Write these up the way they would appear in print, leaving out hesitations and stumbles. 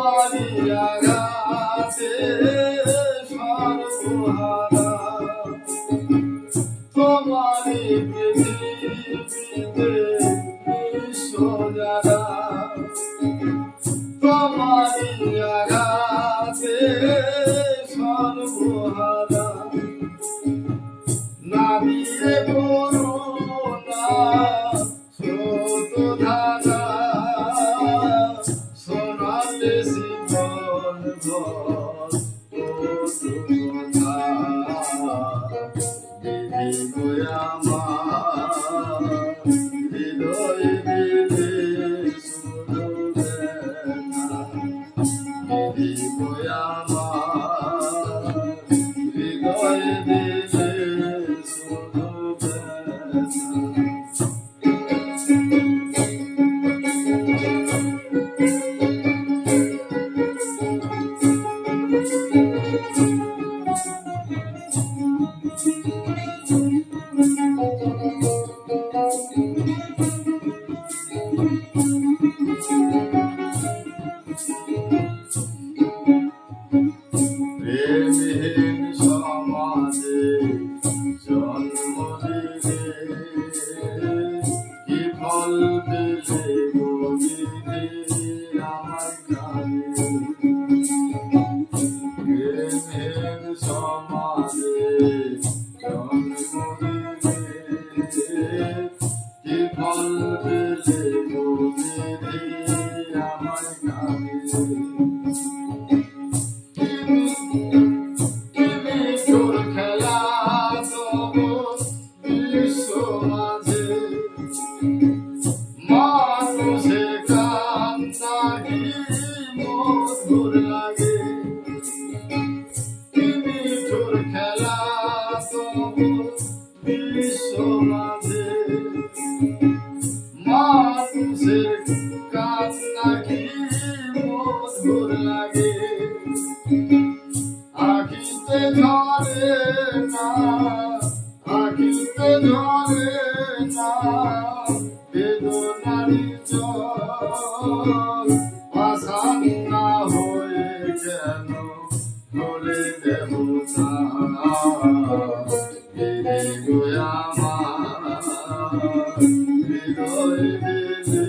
তোমারি আঘাতে সর্বহারা তোমারি পৃথিবীতে বিশ্বজারা তোমারি আঘাতে সর্বহারা নাবিয়ে করুণা স্রোত ধারা শোনালে জীবন ভর কথা বিধি আমার হৃদয় বিধি শুধু ব্যথা বিধি আমার হৃদয় বিধি শুধু প্রেমহীন সমাজে জন্ম দিলে কি ফল পেলে গভীরে আমার কানে প্রেমহীন সমাজে জন্ম দিলে কি ফল পেলে গভীরে আমার কানে মানুষের কান্না কি মধুর লাগে মিঠুর খেলা তবু বিশ্ব মাঝে মানুষের কান্না কি মধুর লাগে আখিতে ঝরে না আখিতে ঝরে না বেদনারি জল আসান না হয়ে কেন বলে দেব হৃদয় বেদে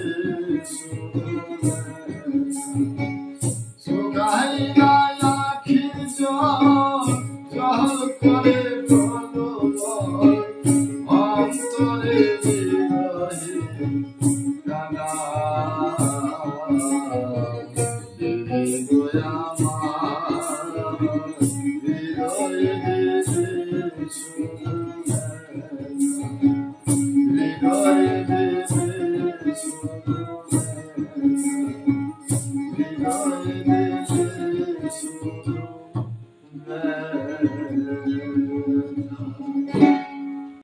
শুকাই না আখির জল জল করে অন্তরে হৃদয়